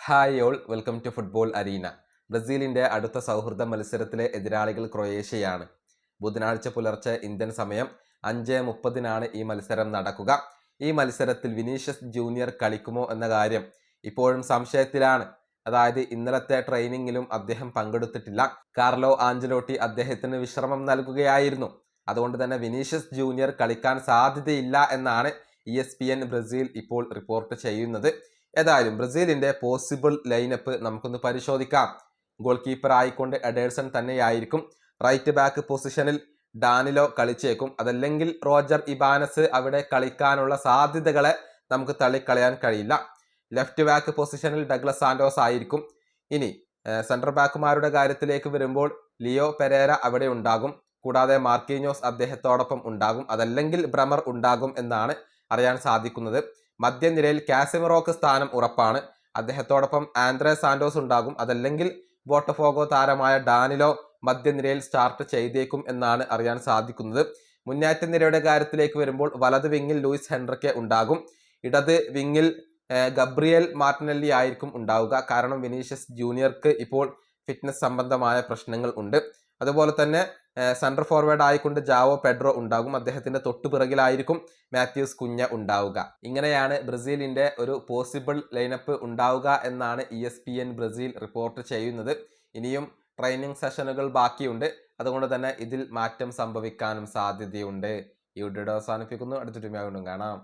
Hi all welcome to football arena. ബ്രസീലിന്റെ അടുത്ത സൗഹൃദ മത്സരത്തിലെ എതിരാളികൾ ക്രൊയേഷ്യയാണ്. ബുധനാഴ്ച പുലർച്ചെ ഇന്ത്യൻ സമയം 5:30 ഈ മത്സരം നടക്കുക. ഈ മത്സരത്തിൽ വിനീഷ്യസ് ജൂനിയർ കളിക്കുമോ എന്ന കാര്യം ഇപ്പോഴും സംശയത്തിലാണ്. അതായത് ഇന്നലത്തെ ട്രെയിനിങ്ങിലും അദ്ദേഹം പങ്കെടുത്തിട്ടില്ല. കാർലോ ആഞ്ചലോട്ടി അദ്ദേഹത്തിന് വിശ്രമം നൽകുകയായിരുന്നു. അതുകൊണ്ട് തന്നെ വിനീഷ്യസ് ജൂനിയർ കളിക്കാൻ സാധ്യതയില്ല എന്നാണ് ESPN ബ്രസീൽ ഇപ്പോൾ റിപ്പോർട്ട് ചെയ്യുന്നത്. ഏതായാലും ബ്രസീലിന്റെ പോസിബിൾ ലൈനപ്പ് നമുക്കൊന്ന് പരിശോധിക്കാം. ഗോൾ കീപ്പർ ആയിക്കൊണ്ട് എഡേഴ്സൺ തന്നെയായിരിക്കും. റൈറ്റ് ബാക്ക് പൊസിഷനിൽ ഡാനിലോ കളിച്ചേക്കും. അതല്ലെങ്കിൽ റോജർ ഇബാനസ് അവിടെ കളിക്കാനുള്ള സാധ്യതകളെ നമുക്ക് തള്ളിക്കളയാൻ കഴിയില്ല. ലെഫ്റ്റ് ബാക്ക് പൊസിഷനിൽ ഡഗ്ലസ് സാന്റോസ് ആയിരിക്കും. ഇനി സെൻട്രൽ ബാക്കുമാരുടെ കാര്യത്തിലേക്ക് വരുമ്പോൾ ലിയോ പെരേര അവിടെ ഉണ്ടാകും. കൂടാതെ മാർക്കീഞ്ഞോസ് അദ്ദേഹത്തോടൊപ്പം ഉണ്ടാകും. അതല്ലെങ്കിൽ ബ്രമർ ഉണ്ടാകും എന്നാണ് അറിയാൻ സാധിക്കുന്നത്. മധ്യനിരയിൽ കാസിമിറോക്ക് സ്ഥാനം ഉറപ്പാണ്. അദ്ദേഹത്തോടൊപ്പം ആന്ദ്രേ സാന്റോസ് ഉണ്ടാകും. അതല്ലെങ്കിൽ ബോട്ടഫോഗോ താരമായ ഡാനിലോ മധ്യനിരയിൽ സ്റ്റാർട്ട് ചെയ്തേക്കും എന്നാണ് അറിയാൻ സാധിക്കുന്നത്. മുന്നേറ്റ നിരയുടെ കാര്യത്തിലേക്ക് വരുമ്പോൾ വലത് വിങ്ങിൽ ലൂയിസ് ഹെൻറിക്കെ ഉണ്ടാകും. ഇടത് വിങ്ങിൽ ഗബ്രിയേൽ മാർട്ടിനെല്ലി ആയിരിക്കും ഉണ്ടാവുക. കാരണം വിനീഷ്യസ് ജൂനിയർക്ക് ഇപ്പോൾ ഫിറ്റ്നസ് സംബന്ധമായ പ്രശ്നങ്ങൾ ഉണ്ട്. അതുപോലെ തന്നെ സെൻട്രൽ ഫോർവേഡ് ആയിക്കൊണ്ട് ജാവോ പെഡ്രോ ഉണ്ടാകും. അദ്ദേഹത്തിന്റെ തൊട്ടുപിറകിലായിരിക്കും മാത്യൂസ് കുഞ്ഞ ഉണ്ടാവുക. ഇങ്ങനെയാണ് ബ്രസീലിന്റെ ഒരു പോസിബിൾ ലൈനപ്പ് ഉണ്ടാവുക എന്നാണ് ESPN ബ്രസീൽ റിപ്പോർട്ട് ചെയ്യുന്നത്. ഇനിയും ട്രെയിനിങ് സെഷനുകൾ ബാക്കിയുണ്ട്. അതുകൊണ്ട് തന്നെ ഇതിൽ മാറ്റം സംഭവിക്കാനും സാധ്യതയുണ്ട്. ഈ വീഡിയോ അവസാനിപ്പിക്കുന്നു. അടുത്തൊരു വീണ്ടും കാണാം.